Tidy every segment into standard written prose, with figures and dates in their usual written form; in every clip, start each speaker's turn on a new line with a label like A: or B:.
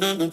A: Welcome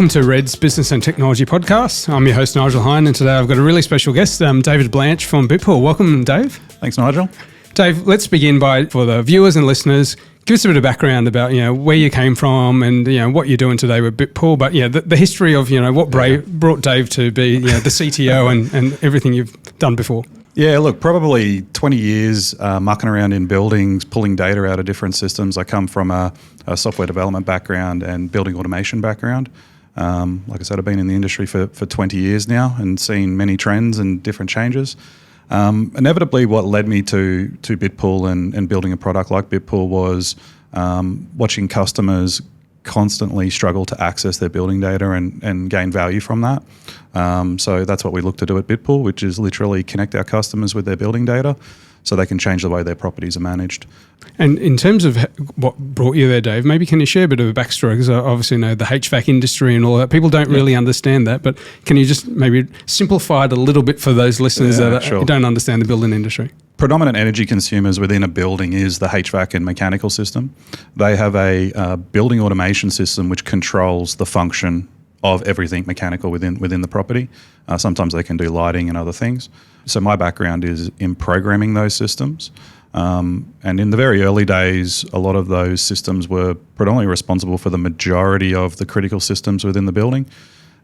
A: to Red's Business and Technology Podcast. I'm your host, Nigel Heyn, and today I've got a really special guest, David Blanch from Bitpool. Welcome, Dave.
B: Thanks, Nigel.
A: Dave, let's begin by, for the viewers and listeners, give us a bit of background about, where you came from and, what you're doing today with Bitpool. But, the history of, what brought Dave to be, the CTO and everything you've done before.
B: Yeah, look, probably 20 years mucking around in buildings, pulling data out of different systems. I come from a software development background and building automation background. Like I said, I've been in the industry for 20 years now and seen many trends and different changes. Inevitably, what led me to Bitpool and building a product like Bitpool was watching customers constantly struggle to access their building data and gain value from that. So that's what we look to do at Bitpool, which is literally connect our customers with their building data so they can change the way their properties are managed.
A: And in terms of what brought you there, Dave, maybe can you share a bit of a backstory? Because I obviously know the HVAC industry and all that. People don't really understand that, but can you just maybe simplify it a little bit for those listeners that don't understand the building industry?
B: Predominant energy consumers within a building is the HVAC and mechanical system. They have a building automation system which controls the function of everything mechanical within the property. Sometimes they can do lighting and other things. So my background is in programming those systems. And in the very early days, a lot of those systems were predominantly responsible for the majority of the critical systems within the building.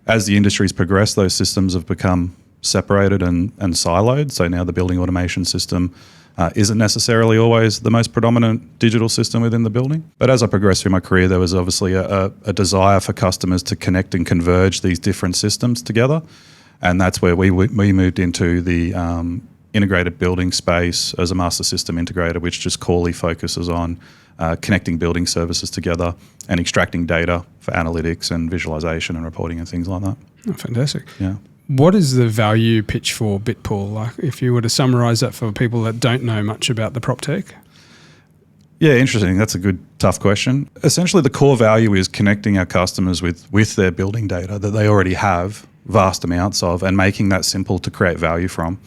B: As the industry's progressed, those systems have become separated and siloed. So now the building automation system isn't necessarily always the most predominant digital system within the building. But as I progressed through my career, there was obviously a desire for customers to connect and converge these different systems together. And that's where we moved into the integrated building space as a master system integrator, which just corely focuses on connecting building services together and extracting data for analytics and visualization and reporting and things like that.
A: Oh, fantastic.
B: Yeah.
A: What is the value pitch for Bitpool? Like, if you were to summarise that for people that don't know much about the prop tech?
B: Yeah, interesting. That's a good, tough question. Essentially, the core value is connecting our customers with their building data that they already have vast amounts of and making that simple to create value from.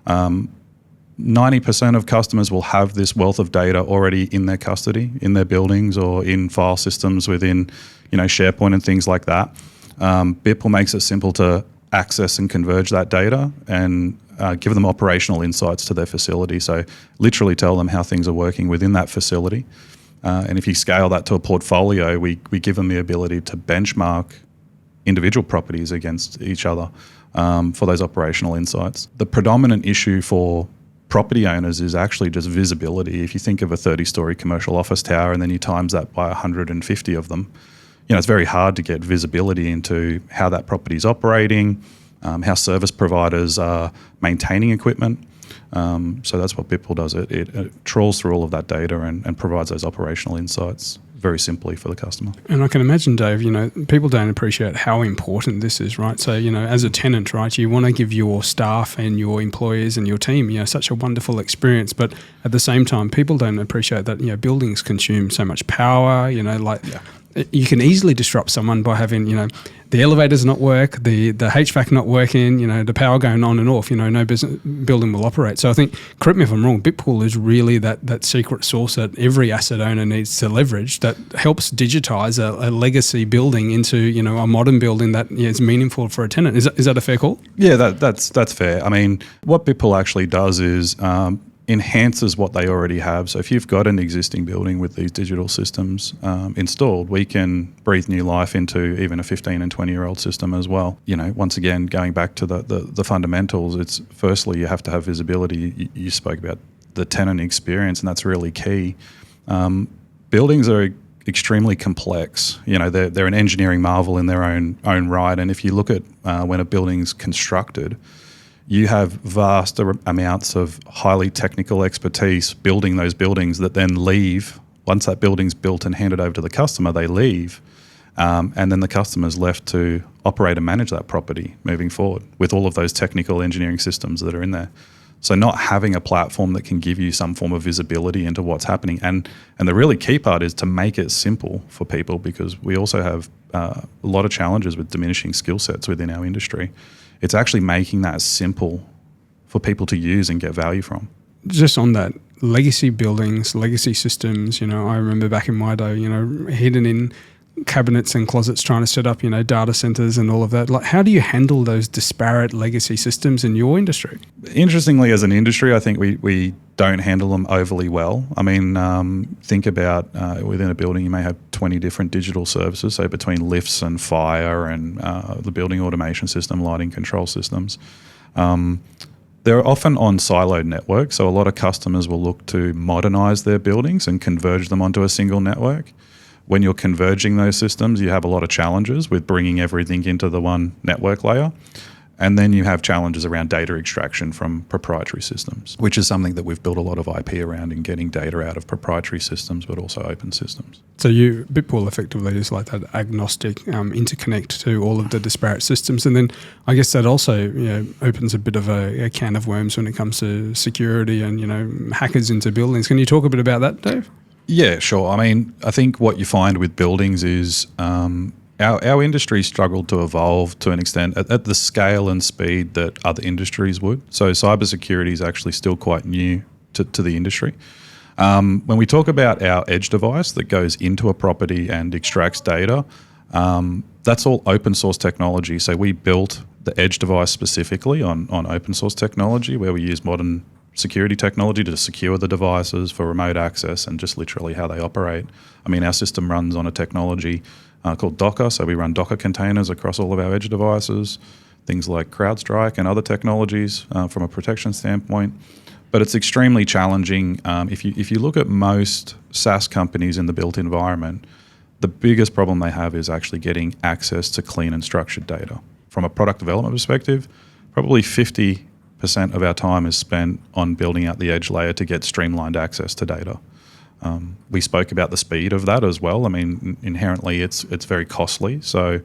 B: 90% of customers will have this wealth of data already in their custody, in their buildings or in file systems within, SharePoint and things like that. Bitpool makes it simple to access and converge that data and give them operational insights to their facility. So literally tell them how things are working within that facility. And if you scale that to a portfolio, we give them the ability to benchmark individual properties against each other for those operational insights. The predominant issue for property owners is actually just visibility. If you think of a 30-story commercial office tower and then you times that by 150 of them, it's very hard to get visibility into how that property is operating, how service providers are maintaining equipment. So that's what Bitpool does. It trawls through all of that data and provides those operational insights very simply for the customer. And
A: I can imagine, Dave, people don't appreciate how important this is, right? So, as a tenant, right, you want to give your staff and your employees and your team, such a wonderful experience. But at the same time, people don't appreciate that, buildings consume so much power, You can easily disrupt someone by having, the elevators not work, the HVAC not working, the power going on and off, no business building will operate. So I think, correct me if I'm wrong, Bitpool is really that secret sauce that every asset owner needs to leverage that helps digitize a legacy building into, a modern building that is meaningful for a tenant. Is that a fair call? Yeah,
B: that's fair. I mean, what Bitpool actually does is enhances what they already have. So if you've got an existing building with these digital systems installed, we can breathe new life into even a 15 and 20-year-old system as well. Once again, going back to the fundamentals, it's firstly you have to have visibility. You spoke about the tenant experience, and that's really key. Buildings are extremely complex. They're an engineering marvel in their own right. And if you look at when a building's constructed, you have vast amounts of highly technical expertise building those buildings that then leave. Once that building's built and handed over to the customer, they leave. And then the customer's left to operate and manage that property moving forward with all of those technical engineering systems that are in there. So not having a platform that can give you some form of visibility into what's happening. And the really key part is to make it simple for people, because we also have a lot of challenges with diminishing skill sets within our industry. It's actually making that simple for people to use and get value from.
A: Just on that, legacy buildings, legacy systems, I remember back in my day, hidden in cabinets and closets trying to set up, data centers and all of that. Like, how do you handle those disparate legacy systems in your industry?
B: Interestingly, as an industry, I think we don't handle them overly well. I mean, think about within a building, you may have 20 different digital services, so between lifts and fire and the building automation system, lighting control systems. They're often on siloed networks, so a lot of customers will look to modernize their buildings and converge them onto a single network. When you're converging those systems, you have a lot of challenges with bringing everything into the one network layer. And then you have challenges around data extraction from proprietary systems, which is something that we've built a lot of IP around in getting data out of proprietary systems, but also open systems.
A: So Bitpool effectively is like that agnostic interconnect to all of the disparate systems. And then I guess that also opens a bit of a can of worms when it comes to security and hackers into buildings. Can you talk a bit about that, Dave?
B: Yeah, sure. I mean, I think what you find with buildings is our industry struggled to evolve to an extent at the scale and speed that other industries would. So cybersecurity is actually still quite new to the industry. When we talk about our edge device that goes into a property and extracts data, that's all open source technology. So we built the edge device specifically on open source technology, where we use modern security technology to secure the devices for remote access and just literally how they operate. I mean, our system runs on a technology called Docker, so we run Docker containers across all of our edge devices, things like CrowdStrike and other technologies from a protection standpoint. But it's extremely challenging. If you look at most SaaS companies in the built environment, the biggest problem they have is actually getting access to clean and structured data. From a product development perspective, probably 50% of our time is spent on building out the edge layer to get streamlined access to data. We spoke about the speed of that as well. I mean, inherently, it's very costly. So,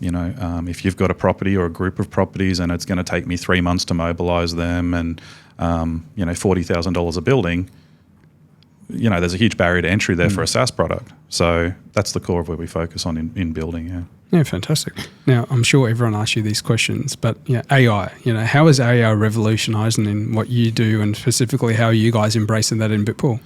B: if you've got a property or a group of properties and it's going to take me 3 months to mobilize them and, $40,000 a building, there's a huge barrier to entry there for a SaaS product. So that's the core of where we focus on in building, yeah.
A: Yeah, fantastic. Now, I'm sure everyone asks you these questions, but AI, how is AI revolutionising in what you do, and specifically how are you guys embracing that in Bitpool?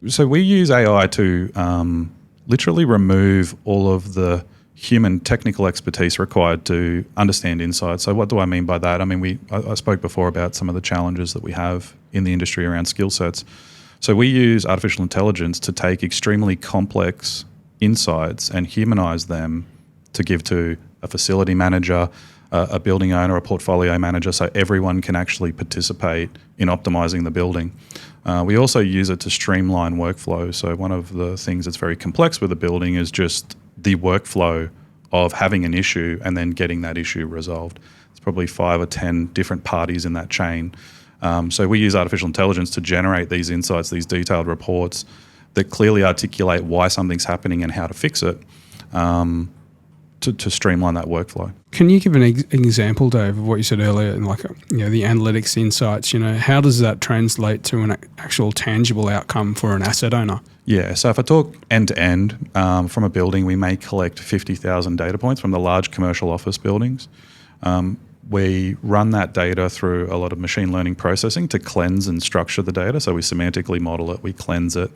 B: So we use AI to literally remove all of the human technical expertise required to understand insights. So what do I mean by that? I mean, I spoke before about some of the challenges that we have in the industry around skill sets. So we use artificial intelligence to take extremely complex insights and humanize them to give to a facility manager, a building owner, a portfolio manager, so everyone can actually participate in optimizing the building. We also use it to streamline workflow. So one of the things that's very complex with a building is just the workflow of having an issue and then getting that issue resolved. It's probably 5 or 10 different parties in that chain. So we use artificial intelligence to generate these insights, these detailed reports that clearly articulate why something's happening and how to fix it. To streamline that workflow.
A: Can you give an example, Dave, of what you said earlier, in the analytics insights? How does that translate to an actual tangible outcome for an asset owner?
B: Yeah, so if I talk end to end from a building, we may collect 50,000 data points from the large commercial office buildings. We run that data through a lot of machine learning processing to cleanse and structure the data. So we semantically model it, we cleanse it.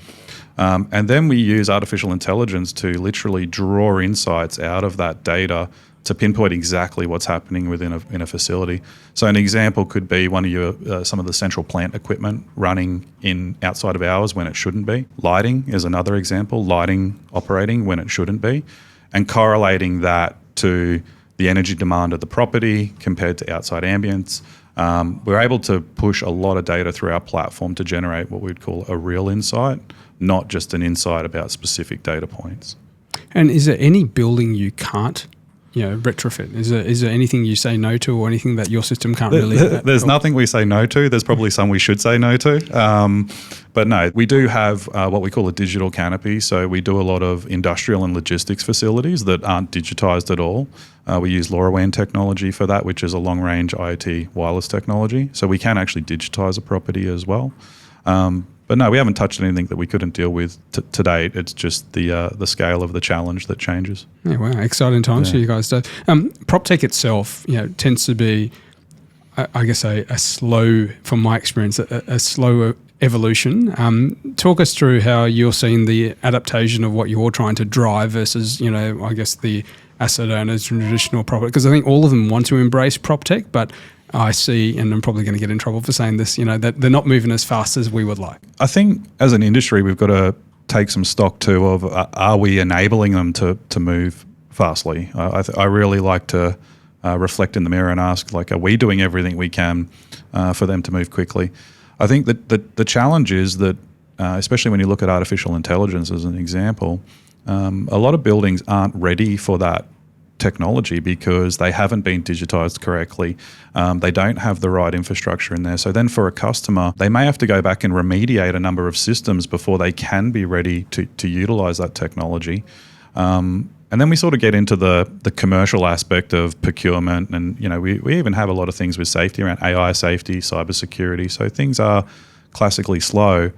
B: And then we use artificial intelligence to literally draw insights out of that data to pinpoint exactly what's happening within a facility. So an example could be one of your some of the central plant equipment running in outside of hours when it shouldn't be. Lighting is another example, lighting operating when it shouldn't be, and correlating that to the energy demand of the property compared to outside ambience. We're able to push a lot of data through our platform to generate what we'd call a real insight, not just an insight about specific data points.
A: And is there any building you can't retrofit? Is there anything you say no to, or anything that your system can't really?
B: There's nothing we say no to. There's probably some we should say no to. But no, we do have what we call a digital canopy. So we do a lot of industrial and logistics facilities that aren't digitized at all. We use LoRaWAN technology for that, which is a long-range IoT wireless technology. So we can actually digitize a property as well. But no, we haven't touched anything that we couldn't deal with to date. It's just the scale of the challenge that changes.
A: Yeah, wow, exciting times for you guys. So, PropTech itself, tends to be, I guess, a slow, from my experience, a slower evolution. Talk us through how you're seeing the adaptation of what you're trying to drive versus, I guess, the asset owners and traditional property. Because I think all of them want to embrace PropTech, but I see, and I'm probably going to get in trouble for saying this, that they're not moving as fast as we would like.
B: I think as an industry, we've got to take some stock too of are we enabling them to move fastly? I really like to reflect in the mirror and ask, are we doing everything we can for them to move quickly? I think that the challenge is that, especially when you look at artificial intelligence as an example, a lot of buildings aren't ready for that technology because they haven't been digitized correctly. They don't have the right infrastructure in there. So then for a customer, they may have to go back and remediate a number of systems before they can be ready to utilize that technology. And then we sort of get into the commercial aspect of procurement. And, we even have a lot of things with safety around AI safety, cybersecurity. So things are classically slow,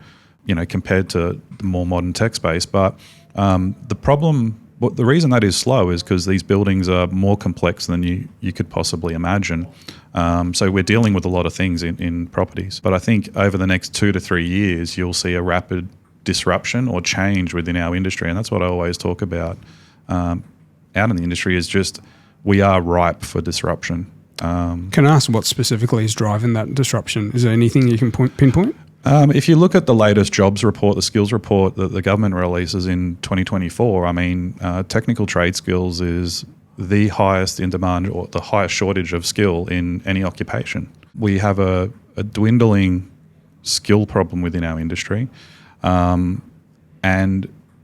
B: compared to the more modern tech space. But the reason that is slow is because these buildings are more complex than you could possibly imagine. So we're dealing with a lot of things in properties. But I think over the next 2 to 3 years, you'll see a rapid disruption or change within our industry. And that's what I always talk about out in the industry is just we are ripe for disruption.
A: Can I ask what specifically is driving that disruption? Is there anything you can pinpoint?
B: If you look at the latest jobs report, the skills report that the government releases in 2024, technical trade skills is the highest in demand or the highest shortage of skill in any occupation. We have a dwindling skill problem within our industry.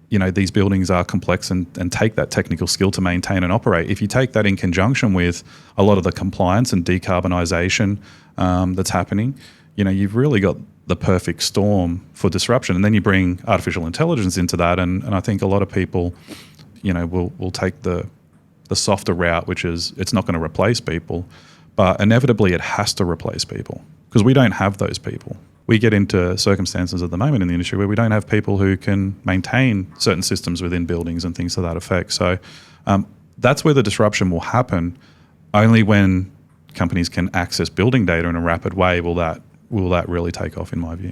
B: These buildings are complex and take that technical skill to maintain and operate. If you take that in conjunction with a lot of the compliance and decarbonisation that's happening, you've really got the perfect storm for disruption. And then you bring artificial intelligence into that, and I think a lot of people, will take the softer route, which is it's not going to replace people, but inevitably it has to replace people because we don't have those people. We get into circumstances at the moment in the industry where we don't have people who can maintain certain systems within buildings and things to that effect. So that's where the disruption will happen. Only when companies can access building data in a rapid way will that really take off, in my view.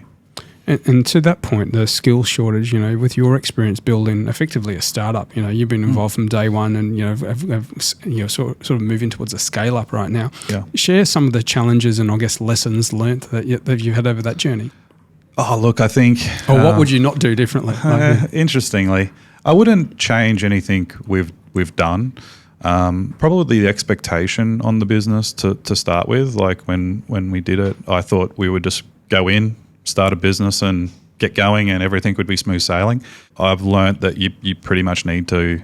A: And to that point, the skills shortage, with your experience building effectively a startup, you've been involved from day one and, have sort of moving towards a scale up right now.
B: Yeah.
A: Share some of the challenges and, I guess, lessons learnt that you've had over that journey.
B: Oh, look, I think...
A: Or what would you not do differently?
B: Interestingly, I wouldn't change anything we've done. Probably the expectation on the business to start with. Like when we did it, I thought we would just go in, start a business and get going and everything would be smooth sailing. I've learnt that you pretty much need to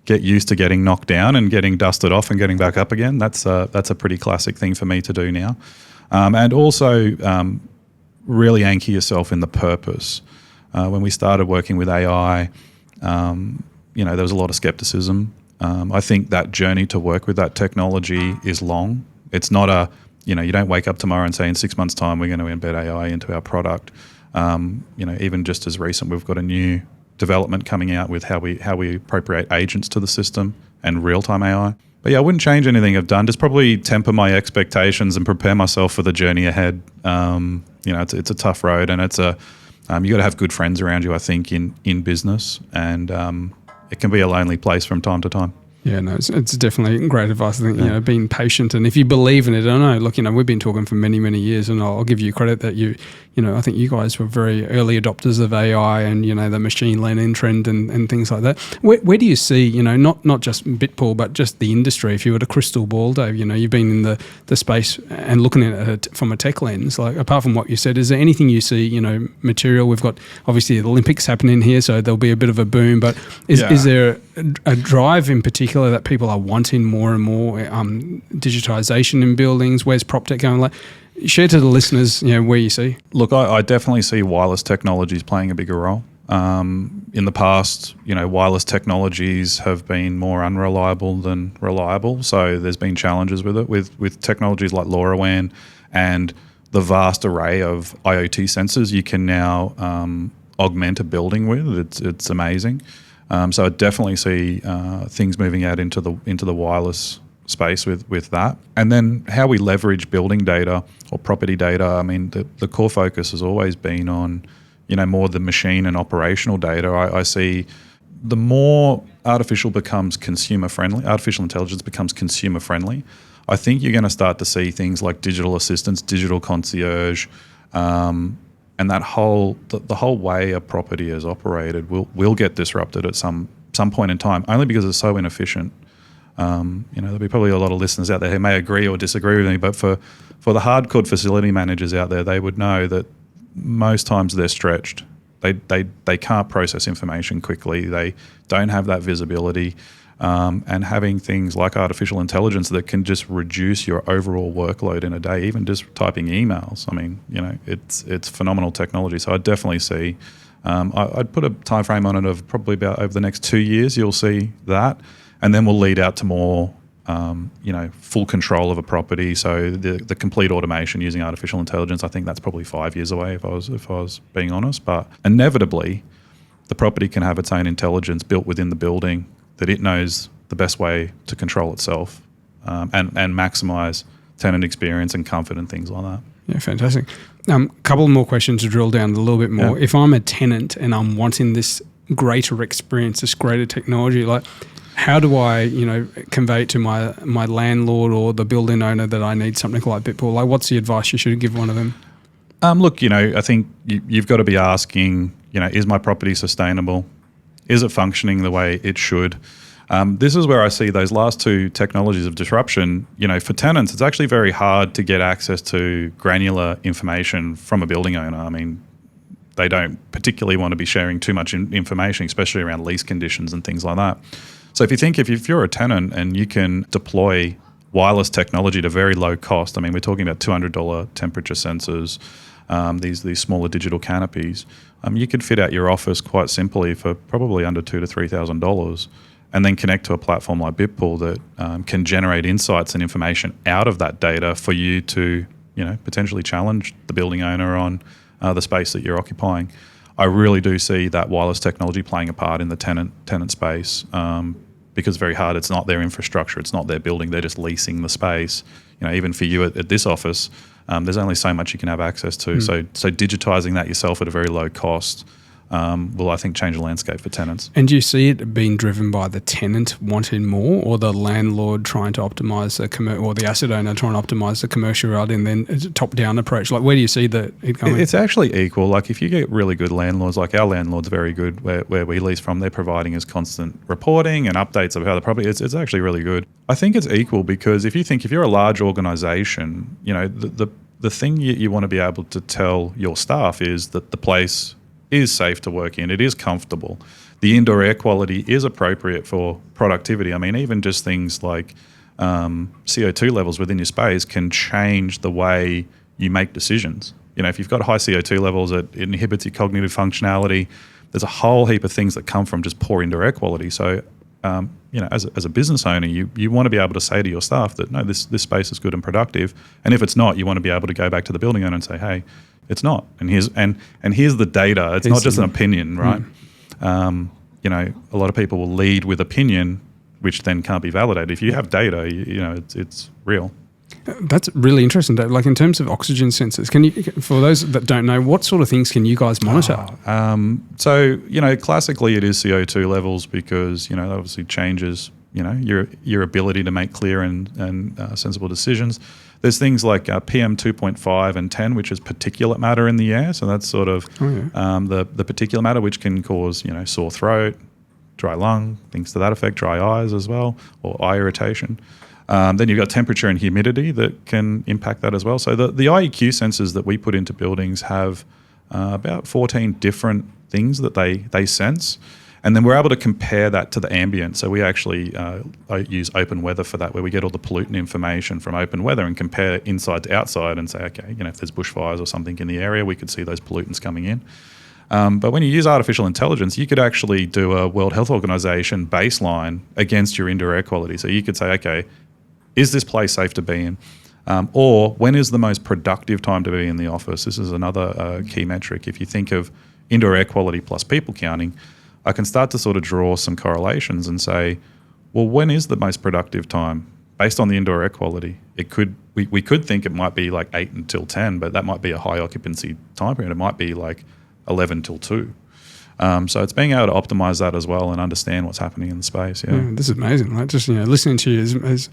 B: get used to getting knocked down and getting dusted off and getting back up again. That's a pretty classic thing for me to do now. And also really anchor yourself in the purpose. When we started working with AI, there was a lot of skepticism. I think that journey to work with that technology is long. It's not you don't wake up tomorrow and say in 6 months' time we're going to embed AI into our product. Even just as recent, we've got a new development coming out with how we appropriate agents to the system and real-time AI. But yeah, I wouldn't change anything I've done. Just probably temper my expectations and prepare myself for the journey ahead. It's a tough road, and it's you got to have good friends around you, I think, in business, and it can be a lonely place from time to time.
A: Yeah, no, it's definitely great advice. I think, being patient, and if you believe in it, I know, look, we've been talking for many, many years, and I'll give you credit that I think you guys were very early adopters of AI and, the machine learning trend and things like that. Where do you see, not just Bitpool, but just the industry, if you were to crystal ball, Dave, you've been in the space and looking at it from a tech lens, like apart from what you said, is there anything you see, material? We've got obviously the Olympics happening here, so there'll be a bit of a boom, but is there a drive in particular that people are wanting more and more? Digitization in buildings. Where's PropTech going? Like, share to the listeners, where you see.
B: Look, I definitely see wireless technologies playing a bigger role. In the past, wireless technologies have been more unreliable than reliable. So there's been challenges with it, with technologies like LoRaWAN and the vast array of IoT sensors you can now augment a building with. It's amazing. So I definitely see things moving out into the wireless space with that. And then how we leverage building data or property data. I mean, the core focus has always been on more the machine and operational data. I see the more artificial intelligence becomes consumer friendly, I think you're going to start to see things like digital assistants, digital concierge, and that the whole way a property is operated will get disrupted at some point in time, only because it's so inefficient. There'll be probably a lot of listeners out there who may agree or disagree with me, but for the hardcore facility managers out there, they would know that most times they're stretched. They can't process information quickly. They don't have that visibility. And having things like artificial intelligence that can just reduce your overall workload in a day, even just typing emails. I mean, it's phenomenal technology. So I definitely see. I'd put a time frame on it of probably about over the next 2 years. You'll see that, and then we'll lead out to more. Full control of a property. So the complete automation using artificial intelligence, I think that's probably 5 years away if I was being honest. But inevitably, the property can have its own intelligence built within the building that it knows the best way to control itself and maximise tenant experience and comfort and things like that.
A: Yeah, fantastic. Couple more questions to drill down a little bit more. Yeah. If I'm a tenant and I'm wanting this greater experience, this greater technology, like, how do I, convey it to my landlord or the building owner that I need something like Bitpool? Like, what's the advice you should give one of them?
B: Look, I think you've got to be asking, is my property sustainable? Is it functioning the way it should? This is where I see those last two technologies of disruption. For tenants, it's actually very hard to get access to granular information from a building owner. I mean, they don't particularly want to be sharing too much information, especially around lease conditions and things like that. So if you're a tenant and you can deploy wireless technology at a very low cost, I mean, we're talking about $200 temperature sensors, these smaller digital canopies, you could fit out your office quite simply for probably under $2,000 to $3,000, and then connect to a platform like Bitpool that can generate insights and information out of that data for you to, potentially challenge the building owner on the space that you're occupying. I really do see that wireless technology playing a part in the tenant space because it's very hard. It's not their infrastructure. It's not their building. They're just leasing the space. Even for you at this office, there's only so much you can have access to. So digitizing that yourself at a very low cost will, I think, change the landscape for tenants.
A: And do you see it being driven by the tenant wanting more, or the landlord trying to optimize or the asset owner trying to optimize the commercial rather than a top-down approach? Like, where do you see it going?
B: It's actually equal. Like, if you get really good landlords, like our landlord's very good where we lease from, they're providing us constant reporting and updates of how the property is. It's actually really good. I think it's equal because if you're a large organization, the thing you want to be able to tell your staff is that the place is safe to work in. It is comfortable. The indoor air quality is appropriate for productivity. I mean, even just things like CO2 levels within your space can change the way you make decisions. If you've got high CO2 levels, it inhibits your cognitive functionality. There's a whole heap of things that come from just poor indoor air quality. So, as a business owner, you want to be able to say to your staff that, no, this space is good and productive. And if it's not, you want to be able to go back to the building owner and say, hey, it's not. And here's the data. It's not just an opinion, right? A lot of people will lead with opinion, which then can't be validated. If you have data, it's real.
A: That's really interesting, Dave. Like, in terms of oxygen sensors, for those that don't know, what sort of things can you guys monitor?
B: Classically it is CO2 levels because, that obviously changes, your ability to make clear and sensible decisions. There's things like PM 2.5 and 10, which is particulate matter in the air. So that's sort of the particulate matter, which can cause, sore throat, dry lung, things to that effect, dry eyes as well, or eye irritation. Then you've got temperature and humidity that can impact that as well. So the IEQ sensors that we put into buildings have about 14 different things that they sense. And then we're able to compare that to the ambient. So we actually use open weather for that, where we get all the pollutant information from open weather and compare inside to outside and say, okay, if there's bushfires or something in the area, we could see those pollutants coming in. But when you use artificial intelligence, you could actually do a World Health Organization baseline against your indoor air quality. So you could say, okay, is this place safe to be in? Or when is the most productive time to be in the office? This is another key metric. If you think of indoor air quality plus people counting, I can start to sort of draw some correlations and say, well, when is the most productive time based on the indoor air quality? We could think it might be like 8 until 10, but that might be a high occupancy time period. It might be like 11 till 2. So it's being able to optimize that as well and understand what's happening in the space. Yeah,
A: this is amazing. Like just listening to you is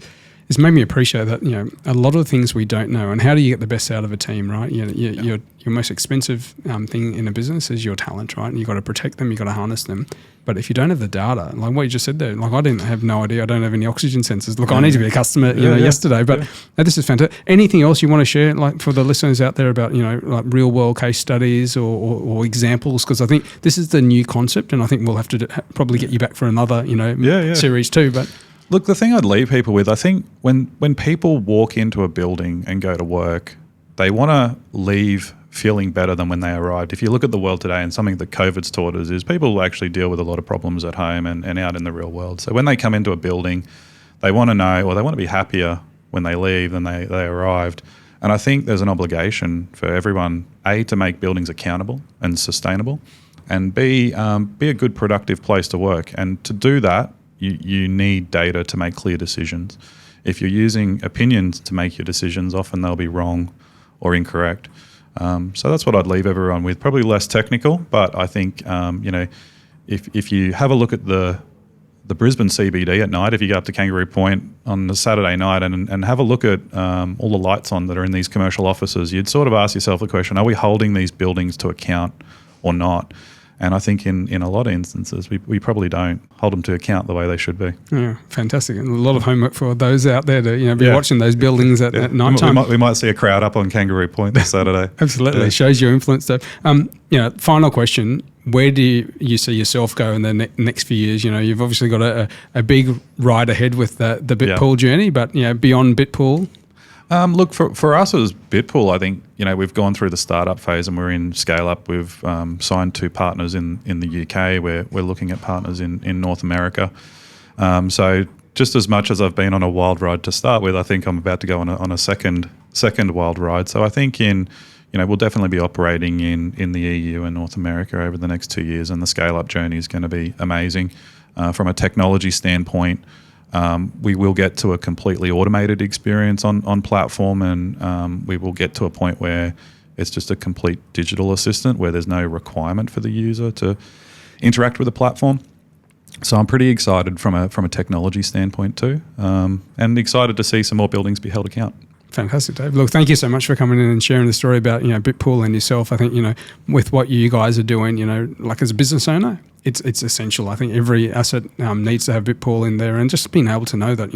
A: it's made me appreciate that a lot of the things we don't know, and how do you get the best out of a team, right? Your most expensive thing in a business is your talent, right? And you've got to protect them, you've got to harness them. But if you don't have the data, like what you just said there, like I didn't have no idea, I don't have any oxygen sensors. Look, I need to be a customer, yesterday. But this is fantastic. Anything else you want to share, like for the listeners out there about like real world case studies or examples? Because I think this is the new concept, and I think we'll have to probably get you back for another series too. But
B: look, the thing I'd leave people with, I think when people walk into a building and go to work, they want to leave feeling better than when they arrived. If you look at the world today, and something that COVID's taught us is people actually deal with a lot of problems at home and out in the real world. So when they come into a building, they want to know, or they want to be happier when they leave than they arrived. And I think there's an obligation for everyone, A, to make buildings accountable and sustainable, and B, be a good productive place to work. And to do that, you need data to make clear decisions. If you're using opinions to make your decisions, often they'll be wrong or incorrect. So that's what I'd leave everyone with. Probably less technical, but I think if you have a look at the Brisbane CBD at night, if you go up to Kangaroo Point on a Saturday night and have a look at all the lights on that are in these commercial offices, you'd sort of ask yourself the question, are we holding these buildings to account or not? And I think in a lot of instances, we probably don't hold them to account the way they should be.
A: Yeah, fantastic. And a lot of homework for those out there to be watching those buildings at night time.
B: We might see a crowd up on Kangaroo Point this Saturday.
A: Absolutely. It shows your influence, though. Final question. Where do you see yourself go in the next few years? You've obviously got a big ride ahead with the Bitpool journey, but beyond Bitpool?
B: Look, for us as Bitpool, I think we've gone through the startup phase and we're in scale up. We've signed 2 partners in the UK. We're looking at partners in North America. So just as much as I've been on a wild ride to start with, I think I'm about to go on a second wild ride. So I think we'll definitely be operating in the EU and North America over the next 2 years, and the scale up journey is going to be amazing. From a technology standpoint, we will get to a completely automated experience on platform, and we will get to a point where it's just a complete digital assistant where there's no requirement for the user to interact with the platform. So I'm pretty excited from a technology standpoint too, and excited to see some more buildings be held account.
A: Fantastic, Dave. Look, thank you so much for coming in and sharing the story about Bitpool and yourself. I think with what you guys are doing, like as a business owner, it's essential. I think every asset needs to have Bitpool in there, and just being able to know that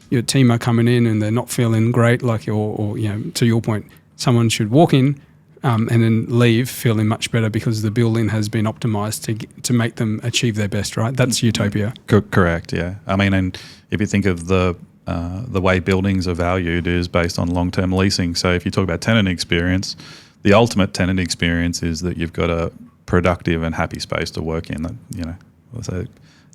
A: your team are coming in and they're not feeling great, like or to your point, someone should walk in and then leave feeling much better because the building has been optimized to make them achieve their best. Right? That's utopia.
B: Correct. Yeah. I mean, and if you think of the way buildings are valued is based on long-term leasing. So if you talk about tenant experience, the ultimate tenant experience is that you've got a productive and happy space to work in. That so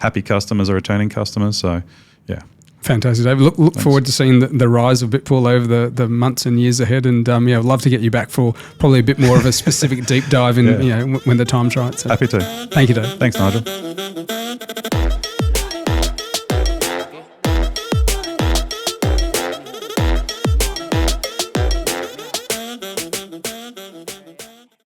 B: happy customers are returning customers. So yeah.
A: Fantastic, Dave. Look forward to seeing the rise of Bitpool over the months and years ahead. And I'd love to get you back for probably a bit more of a specific deep dive in when the time's right. So.
B: Happy to.
A: Thank you, Dave.
B: Thanks, Nigel.